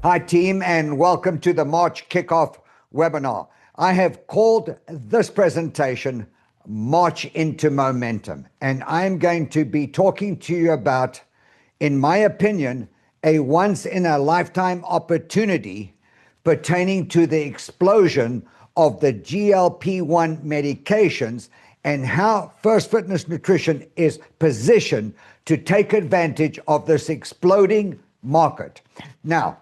Hi, team, and welcome to the March kickoff webinar. I have called this presentation March into Momentum, and I'm going to be talking to you about, in my opinion, a once-in-a-lifetime opportunity pertaining to the explosion of the GLP-1 medications and how First Fitness Nutrition is positioned to take advantage of this exploding market. Now,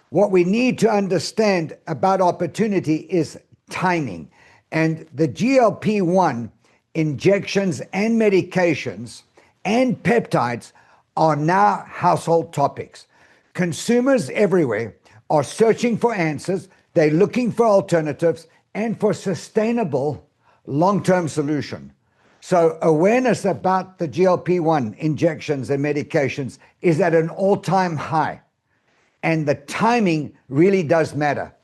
what we need to understand about opportunity is timing. And the GLP-1 injections and medications and peptides are now household topics. Consumers everywhere are searching for answers. They're looking for alternatives and for sustainable long-term solution. So awareness about the GLP-1 injections and medications is at an all-time high. And the timing really does matter.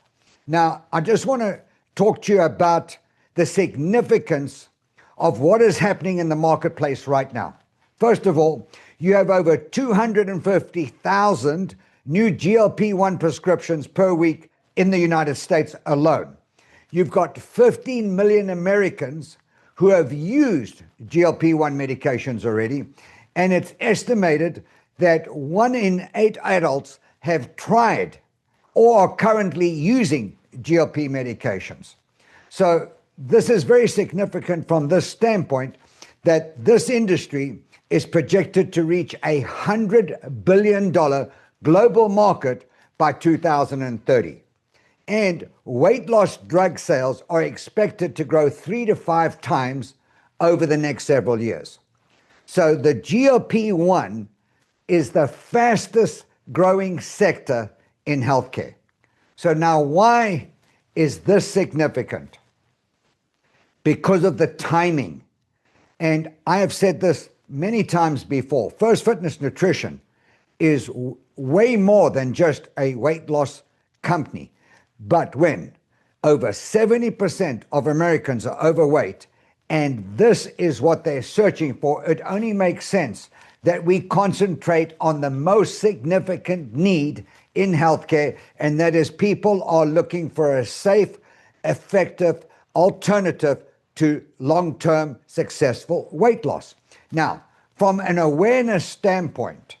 Now, I just want to talk to you about the significance of what is happening in the marketplace right now. First of all, you have over 250,000 new GLP-1 prescriptions per week in the United States alone. You've got 15 million Americans who have used GLP-1 medications already, and it's estimated that 1 in 8 adults have tried or are currently using GLP medications. So this is very significant from this standpoint that this industry is projected to reach $100 billion global market by 2030. And weight loss drug sales are expected to grow 3 to 5 times over the next several years. So the GLP-1 is the fastest growing sector in healthcare. So now, why is this significant? Because of the timing. And I have said this many times before. First Fitness Nutrition is way more than just a weight loss company. But when over 70% of Americans are overweight, and this is what they're searching for, it only makes sense that we concentrate on the most significant need in healthcare, and that is people are looking for a safe, effective alternative to long-term successful weight loss. Now, from an awareness standpoint,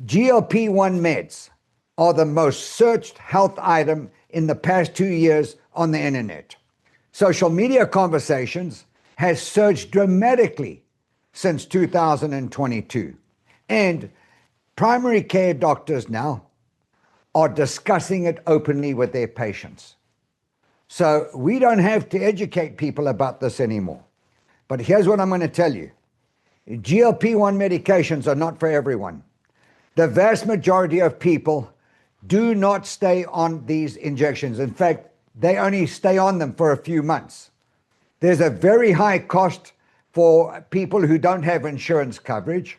GLP-1 meds are the most searched health item in the past 2 years on the internet. Social media conversations has surged dramatically since 2022. And primary care doctors now are discussing it openly with their patients. So we don't have to educate people about this anymore. But here's what I'm going to tell you. GLP-1 medications are not for everyone. The vast majority of people do not stay on these injections. In fact, they only stay on them for a few months. There's a very high cost for people who don't have insurance coverage.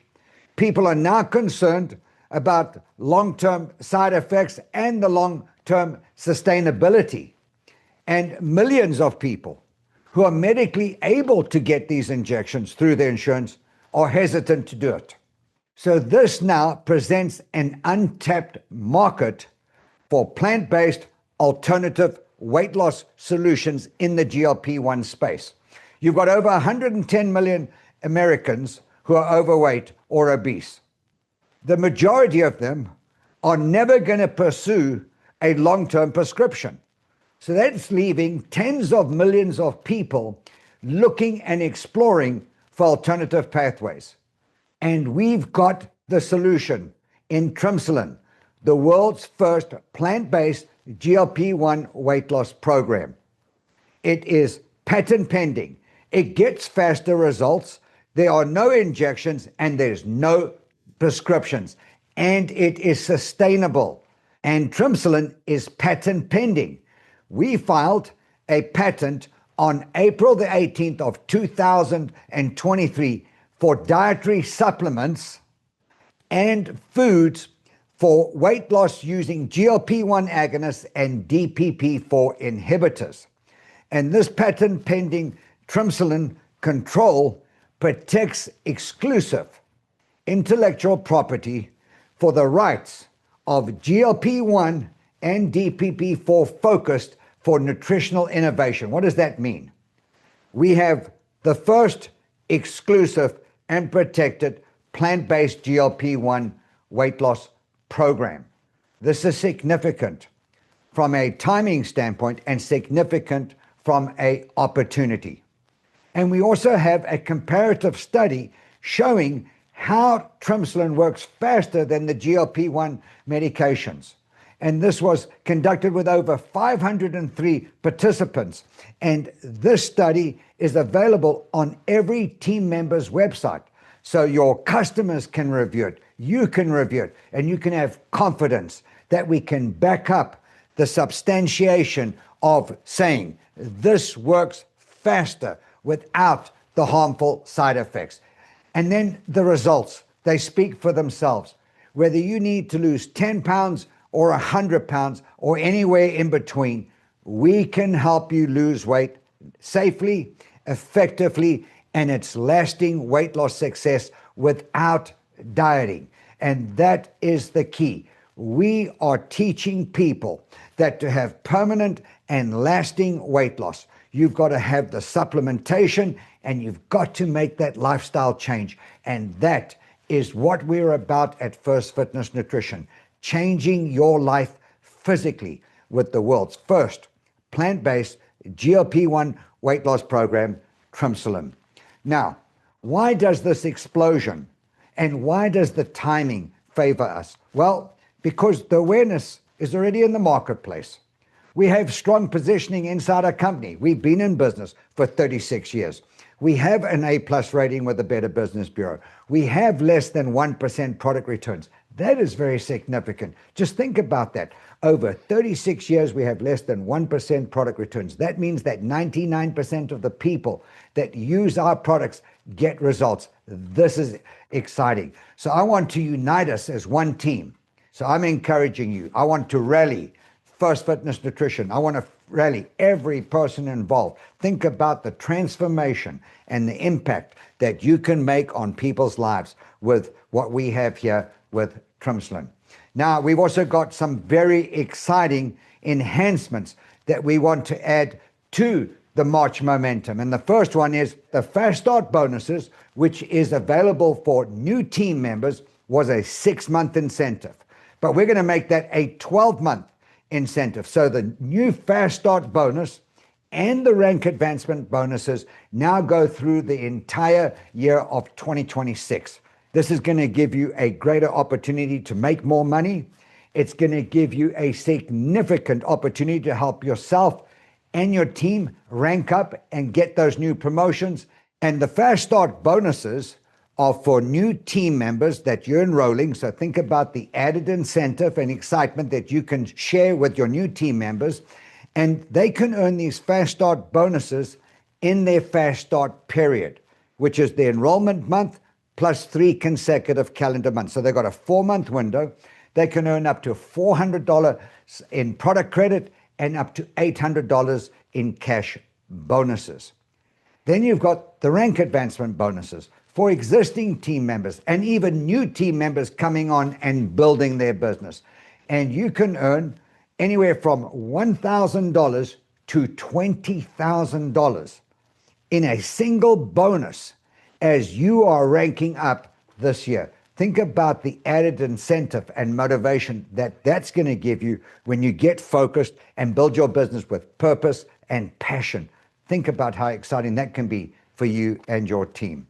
People are now concerned about long-term side effects and the long-term sustainability. And millions of people who are medically able to get these injections through their insurance are hesitant to do it. So this now presents an untapped market for plant-based alternative weight loss solutions in the GLP-1 space. You've got over 110 million Americans who are overweight or obese. The majority of them are never going to pursue a long-term prescription. So that's leaving tens of millions of people looking and exploring for alternative pathways. And we've got the solution in Trimsulin, the world's first plant-based GLP-1 weight loss program. It is patent pending. It gets faster results. There are no injections and there's no prescriptions. And it is sustainable. And Trimsulin is patent pending. We filed a patent on April the 18th of 2023 for dietary supplements and foods for weight loss using GLP-1 agonists and DPP-4 inhibitors. And this patent pending Trimsulin control protects exclusive intellectual property for the rights of GLP-1 and DPP-4 focused for nutritional innovation. What does that mean? We have the first exclusive and protected plant-based GLP-1 weight loss program. This is significant from a timing standpoint and significant from an opportunity. And we also have a comparative study showing how Trimsolin works faster than the GLP-1 medications. And this was conducted with over 503 participants. And this study is available on every team member's website. So your customers can review it, you can review it, and you can have confidence that we can back up the substantiation of saying this works faster without the harmful side effects. And then the results, they speak for themselves. Whether you need to lose 10 pounds or 100 pounds or anywhere in between, we can help you lose weight safely, effectively, and it's lasting weight loss success without dieting. And that is the key. We are teaching people that to have permanent and lasting weight loss, you've got to have the supplementation and you've got to make that lifestyle change. And that is what we're about at First Fitness Nutrition, changing your life physically with the world's first plant-based GLP-1 weight loss program, Trimsolin. Now, why does this explosion and why does the timing favor us? Well, because the awareness is already in the marketplace. We have strong positioning inside our company. We've been in business for 36 years. We have an A+ rating with the Better Business Bureau. We have less than 1% product returns. That is very significant. Just think about that. Over 36 years, we have less than 1% product returns. That means that 99% of the people that use our products get results. This is exciting. So I want to unite us as one team. So I'm encouraging you. I want to rally First Fitness Nutrition. I want to rally every person involved. Think about the transformation and the impact that you can make on people's lives with what we have here with Trimsolin. Now, we've also got some very exciting enhancements that we want to add to the March momentum. And the first one is the Fast Start bonuses, which is available for new team members, was a 6-month incentive. But we're going to make that a 12-month incentive. So the new Fast Start bonus and the rank advancement bonuses now go through the entire year of 2026. This is going to give you a greater opportunity to make more money. It's going to give you a significant opportunity to help yourself and your team rank up and get those new promotions. And the Fast Start bonuses are for new team members that you're enrolling. So think about the added incentive and excitement that you can share with your new team members. And they can earn these Fast Start bonuses in their Fast Start period, which is the enrollment month plus 3 consecutive calendar months. So they've got a 4-month window. They can earn up to $400 in product credit and up to $800 in cash bonuses. Then you've got the rank advancement bonuses for existing team members and even new team members coming on and building their business. And you can earn anywhere from $1,000 to $20,000 in a single bonus as you are ranking up this year. Think about the added incentive and motivation that that's going to give you when you get focused and build your business with purpose and passion. Think about how exciting that can be for you and your team.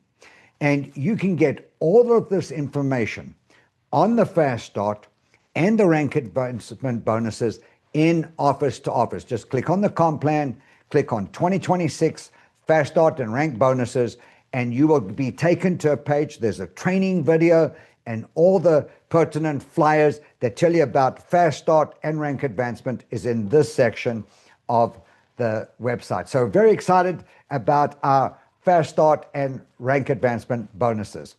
And you can get all of this information on the Fast Start and the rank advancement bonuses in Office to Office. Just click on the comp plan, click on 2026 Fast Start and rank bonuses, and you will be taken to a page. There's a training video and all the pertinent flyers that tell you about Fast Start and rank advancement is in this section of the website. So very excited about our Fast Start and rank advancement bonuses.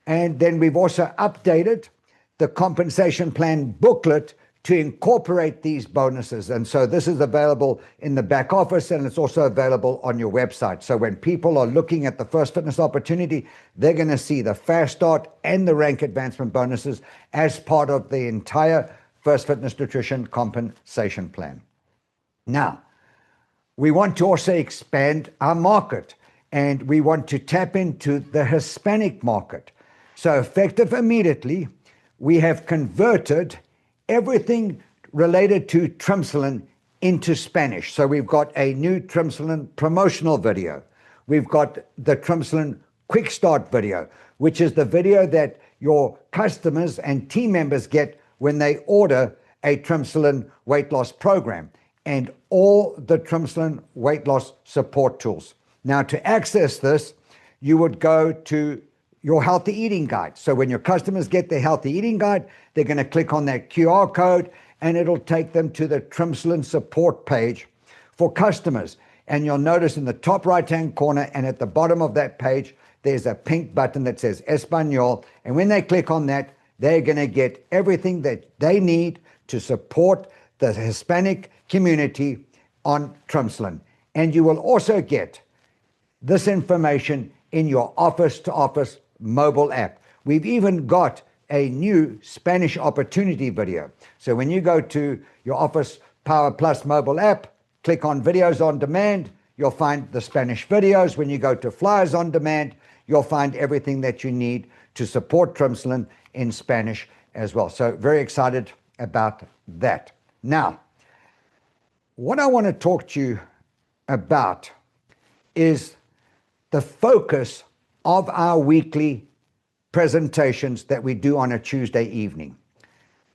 And then we've also updated the compensation plan booklet to incorporate these bonuses. And so this is available in the back office, and it's also available on your website. So when people are looking at the First Fitness opportunity, they're going to see the fast start and the rank advancement bonuses as part of the entire First Fitness Nutrition compensation plan. Now, we want to also expand our market, and we want to tap into the Hispanic market. So effective immediately, we have converted everything related to Trimsulin into Spanish. So we've got a new Trimsulin promotional video. We've got the Trimsulin Quick Start video, which is the video that your customers and team members get when they order a Trimsulin weight loss program, and all the Trimsulin weight loss support tools. Now, to access this, you would go to your healthy eating guide. So when your customers get their healthy eating guide, they're going to click on that QR code, and it'll take them to the Trimsulin support page for customers. And you'll notice in the top right-hand corner and at the bottom of that page, there's a pink button that says Espanol. And when they click on that, they're going to get everything that they need to support the Hispanic community on Trimsulin. And you will also get this information in your office-to-office mobile app. We've even got a new Spanish opportunity video. So when you go to your Office Power Plus mobile app, click on videos on demand, you'll find the Spanish videos. When you go to flyers on demand, you'll find everything that you need to support Trimsulin in Spanish as well. So very excited about that. Now, what I want to talk to you about is the focus of our weekly presentations that we do on a Tuesday evening.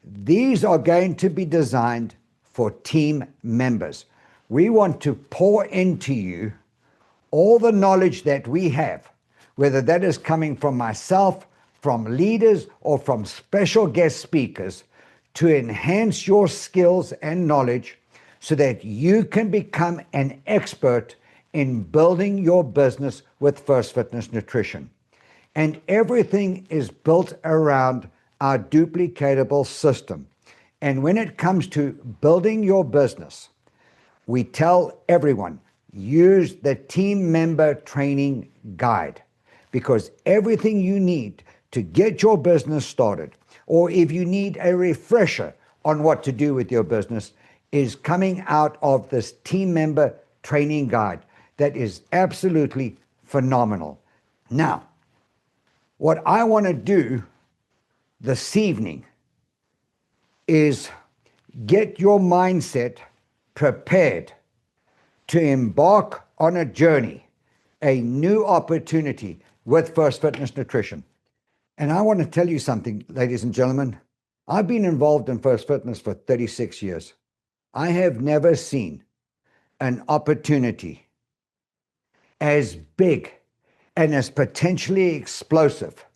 These are going to be designed for team members. We want to pour into you all the knowledge that we have, whether that is coming from myself, from leaders, or from special guest speakers, to enhance your skills and knowledge so that you can become an expert in building your business with First Fitness Nutrition. And everything is built around our duplicatable system. And when it comes to building your business, we tell everyone, use the team member training guide, because everything you need to get your business started, or if you need a refresher on what to do with your business, is coming out of this team member training guide that is absolutely phenomenal. Now, what I want to do this evening is get your mindset prepared to embark on a journey, a new opportunity with First Fitness Nutrition. And I want to tell you something, ladies and gentlemen. I've been involved in First Fitness for 36 years. I have never seen an opportunity as big and as potentially explosive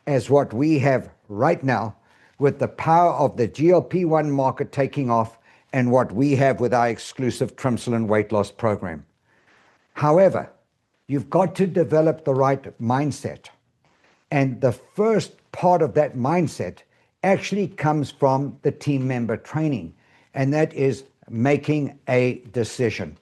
as what we have right now, with the power of the GLP-1 market taking off and what we have with our exclusive Trimsulin weight loss program. However, you've got to develop the right mindset. And the first part of that mindset actually comes from the team member training, and that is making a decision.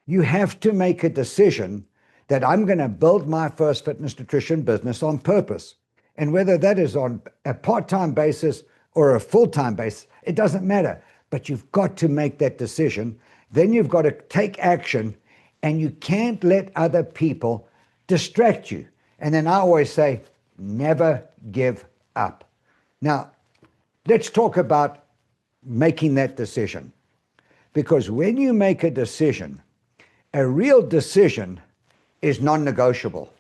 You have to make a decision that I'm going to build my First Fitness Nutrition business on purpose. And whether that is on a part-time basis or a full-time basis, it doesn't matter. But you've got to make that decision. Then you've got to take action, and you can't let other people distract you. And then I always say, never give up. Now, let's talk about making that decision. Because when you make a decision, a real decision is non-negotiable.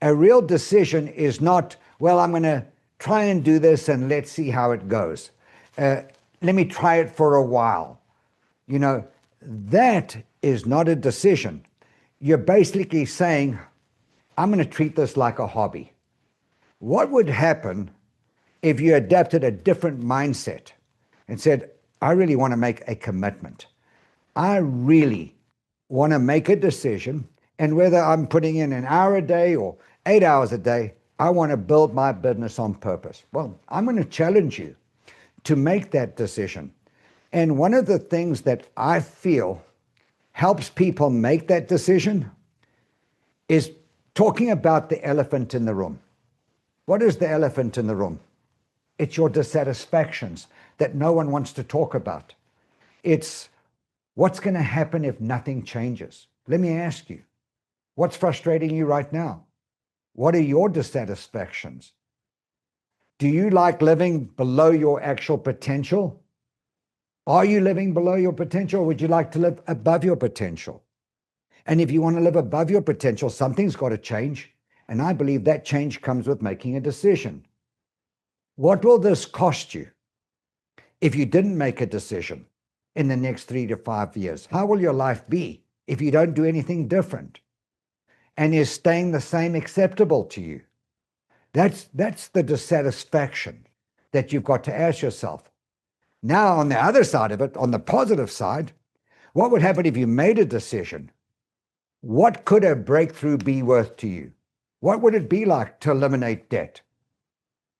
A real decision is not, well, I'm going to try and do this and let's see how it goes. Let me try it for a while. You know, that is not a decision. You're basically saying, I'm going to treat this like a hobby. What would happen if you adapted a different mindset and said, I really want to make a commitment. I really want to make a decision, and whether I'm putting in an hour a day or 8 hours a day, I want to build my business on purpose. Well, I'm going to challenge you to make that decision. And one of the things that I feel helps people make that decision is talking about the elephant in the room. What is the elephant in the room? It's your dissatisfactions that no one wants to talk about. It's what's going to happen if nothing changes. Let me ask you, what's frustrating you right now? What are your dissatisfactions? Do you like living below your actual potential? Are you living below your potential, or would you like to live above your potential? And if you want to live above your potential, something's got to change. And I believe that change comes with making a decision. What will this cost you if you didn't make a decision in the next 3 to 5 years? How will your life be if you don't do anything different? And is staying the same acceptable to you? That's the dissatisfaction that you've got to ask yourself. Now, on the other side of it, on the positive side, what would happen if you made a decision? What could a breakthrough be worth to you? What would it be like to eliminate debt?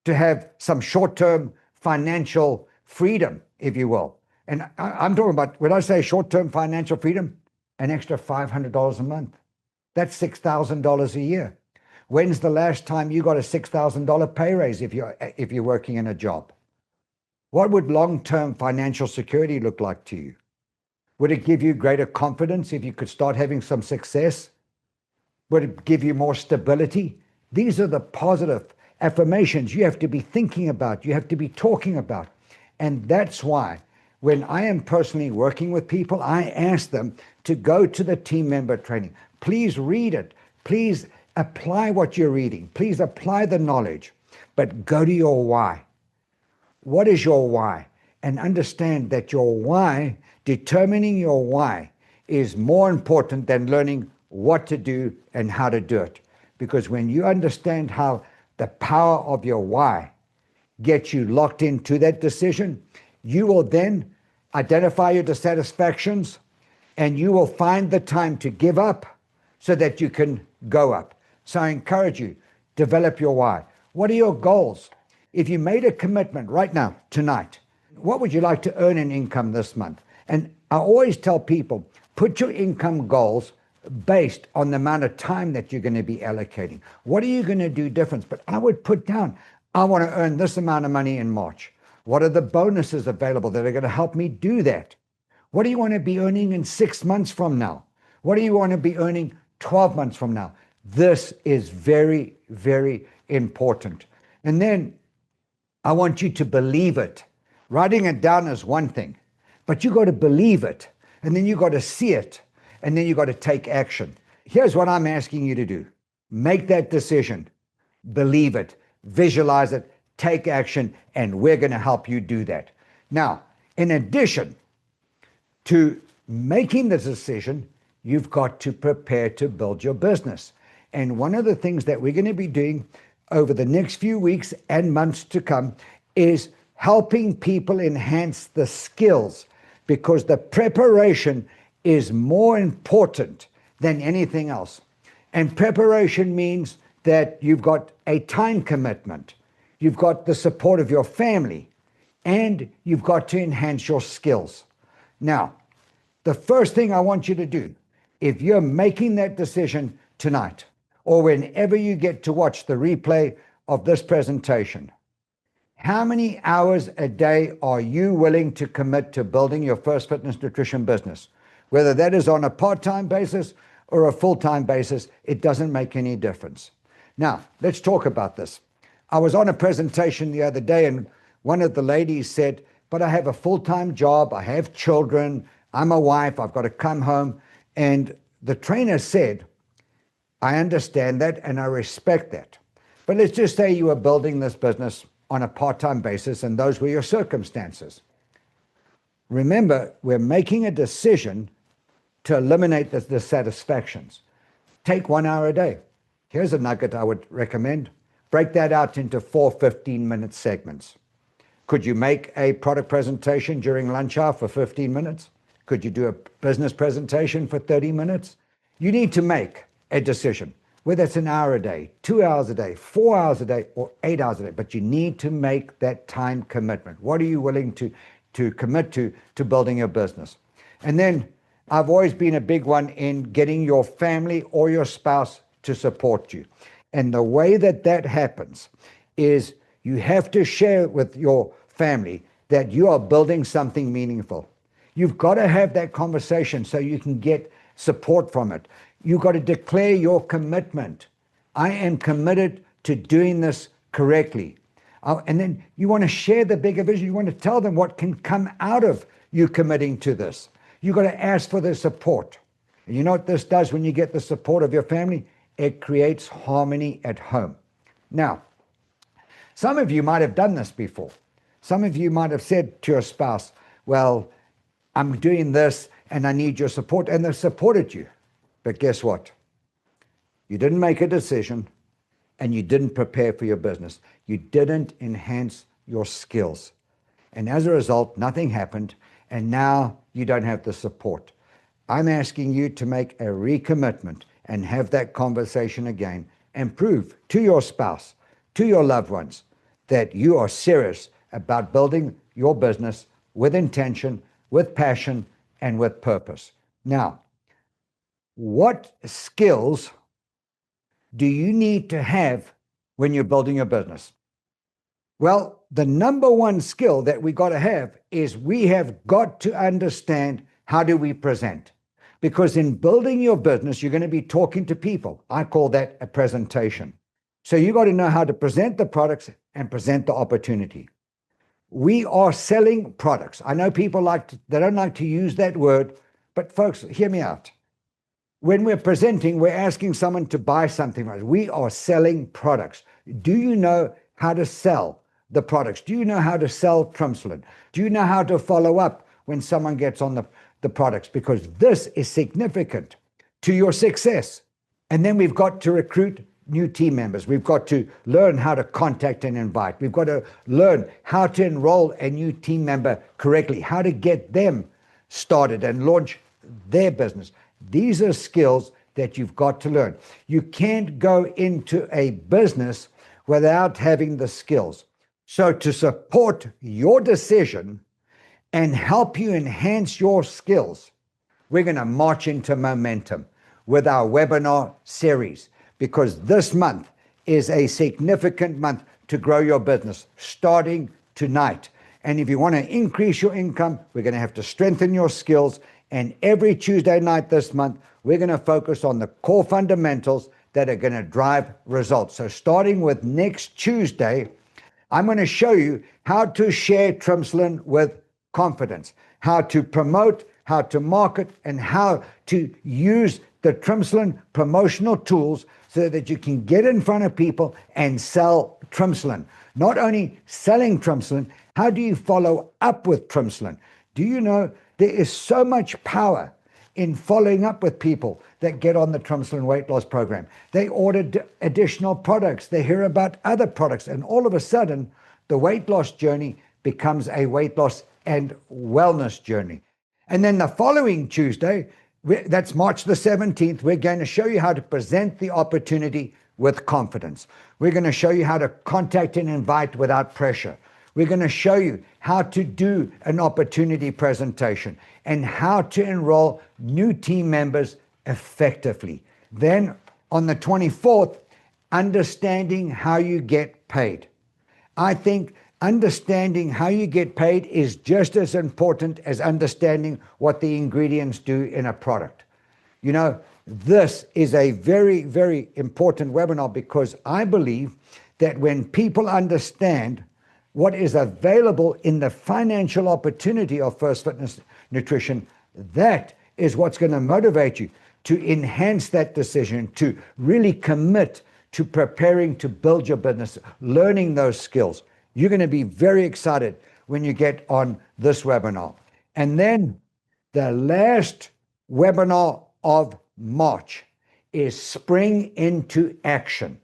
To have some short-term financial freedom, if you will. And I'm talking about, when I say short-term financial freedom, an extra $500 a month. That's $6,000 a year. When's the last time you got a $6,000 pay raise if you're working in a job? What would long-term financial security look like to you? Would it give you greater confidence if you could start having some success? Would it give you more stability? These are the positive affirmations you have to be thinking about, you have to be talking about. And that's why when I am personally working with people, I ask them to go to the team member training. Please read it. Please apply what you're reading. Please apply the knowledge, but go to your why. What is your why? And understand that your why, determining your why, is more important than learning what to do and how to do it. Because when you understand how the power of your why gets you locked into that decision, you will then identify your dissatisfactions and you will find the time to give up so that you can go up. So I encourage you, develop your why. What are your goals? If you made a commitment right now, tonight, what would you like to earn in income this month? And I always tell people, put your income goals based on the amount of time that you're going to be allocating. What are you going to do different? But I would put down, I want to earn this amount of money in March. What are the bonuses available that are going to help me do that? What do you want to be earning in 6 months from now? What do you want to be earning 12 months from now? This is very, very important. And then I want you to believe it. Writing it down is one thing, but you got to believe it, and then you got to see it, and then you got to take action. Here's what I'm asking you to do. Make that decision, believe it, visualize it, take action, and we're going to help you do that. Now, in addition to making the decision, you've got to prepare to build your business. And one of the things that we're going to be doing over the next few weeks and months to come is helping people enhance the skills, because the preparation is more important than anything else. And preparation means that you've got a time commitment, you've got the support of your family, and you've got to enhance your skills. Now, the first thing I want you to do, if you're making that decision tonight, or whenever you get to watch the replay of this presentation, how many hours a day are you willing to commit to building your first fitness nutrition business? Whether that is on a part-time basis or a full-time basis, it doesn't make any difference. Now, let's talk about this. I was on a presentation the other day, and one of the ladies said, but I have a full-time job, I have children, I'm a wife, I've got to come home. And the trainer said, I understand that and I respect that. But let's just say you are building this business on a part-time basis and those were your circumstances. Remember, we're making a decision to eliminate the dissatisfactions. Take 1 hour a day. Here's a nugget I would recommend. Break that out into 4 15-minute segments. Could you make a product presentation during lunch hour for 15 minutes? Could you do a business presentation for 30 minutes? You need to make a decision, whether it's an hour a day, 2 hours a day, 4 hours a day, or 8 hours a day, but you need to make that time commitment. What are you willing to to commit to building your business. And then I've always been a big one in getting your family or your spouse to support you. And the way that happens is you have to share with your family that you are building something meaningful. You've got to have that conversation so you can get support from it. You've got to declare your commitment. I am committed to doing this correctly. And then you want to share the bigger vision. You want to tell them what can come out of you committing to this. You've got to ask for their support. And you know what this does when you get the support of your family? It creates harmony at home. Now, some of you might have done this before. Some of you might have said to your spouse, well, I'm doing this and I need your support, and they've supported you. But guess what? You didn't make a decision and you didn't prepare for your business. You didn't enhance your skills. And as a result, nothing happened, and now you don't have the support. I'm asking you to make a recommitment and have that conversation again and prove to your spouse, to your loved ones, that you are serious about building your business with intention, with passion, and with purpose. Now, what skills do you need to have when you're building your business? Well, the number one skill that we got to have is we have got to understand how do we present. Because in building your business, you're going to be talking to people. I call that a presentation. So you got to know how to present the products and present the opportunity. We are selling products. I know people they don't like to use that word, but folks, hear me out. When we're presenting, we're asking someone to buy something. We are selling products. Do you know how to sell the products? Do you know how to sell Trimslin? Do you know how to follow up when someone gets on the products? Because this is significant to your success. And then we've got to recruit new team members. We've got to learn how to contact and invite. We've got to learn how to enroll a new team member correctly, how to get them started and launch their business. These are skills that you've got to learn. You can't go into a business without having the skills. So to support your decision and help you enhance your skills, we're going to march into momentum with our webinar series, because this month is a significant month to grow your business, starting tonight. And if you want to increase your income, we're going to have to strengthen your skills. And every Tuesday night this month, we're going to focus on the core fundamentals that are going to drive results. So starting with next Tuesday, I'm going to show you how to share Trimslin with confidence, how to promote, how to market, and how to use the Trimslin promotional tools so that you can get in front of people and sell Trimslin. Not only selling Trimslin, how do you follow up with Trimslin? Do you know there is so much power in following up with people that get on the Trimslin weight loss program? They order additional products. They hear about other products. And all of a sudden, the weight loss journey becomes a weight loss and wellness journey. And then the following Tuesday, that's March the 17th, we're going to show you how to present the opportunity with confidence. We're going to show you how to contact and invite without pressure. We're going to show you how to do an opportunity presentation and how to enroll new team members effectively. Then on the 24th, understanding how you get paid. I think understanding how you get paid is just as important as understanding what the ingredients do in a product. You know, this is a very, very important webinar, because I believe that when people understand what is available in the financial opportunity of First Fitness Nutrition, that is what's going to motivate you to enhance that decision, to really commit to preparing to build your business, learning those skills. You're going to be very excited when you get on this webinar. And then the last webinar of March is Spring into Action.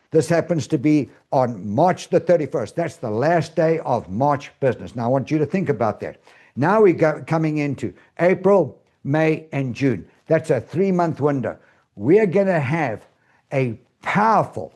This happens to be on March the 31st. That's the last day of March business. Now, I want you to think about that. Now we go coming into April, May, and June. That's a 3-month window. We're going to have a powerful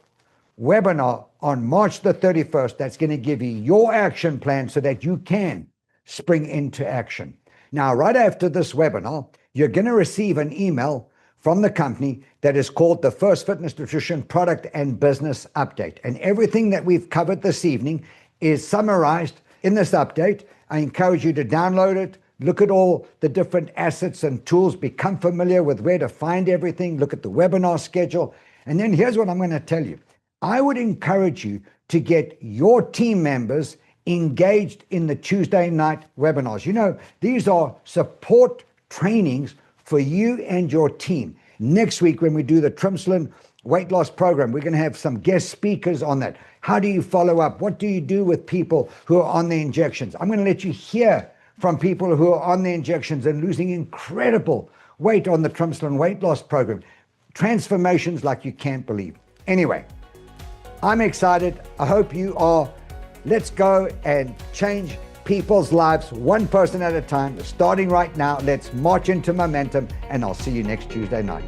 webinar on March the 31st that's going to give you your action plan so that you can spring into action. Now, right after this webinar, you're going to receive an email from the company that is called the First Fitness Nutrition Product and Business Update. And everything that we've covered this evening is summarized in this update. I encourage you to download it, look at all the different assets and tools, become familiar with where to find everything, look at the webinar schedule. And then here's what I'm going to tell you. I would encourage you to get your team members engaged in the Tuesday night webinars. You know, these are support trainings for you and your team. Next week, when we do the Trimslin weight loss program, we're going to have some guest speakers on that. How do you follow up? What do you do with people who are on the injections? I'm going to let you hear from people who are on the injections and losing incredible weight on the Trimslin weight loss program. Transformations like you can't believe. Anyway, I'm excited. I hope you are. Let's go and change people's lives one person at a time. Starting right now, let's march into momentum, and I'll see you next Tuesday night.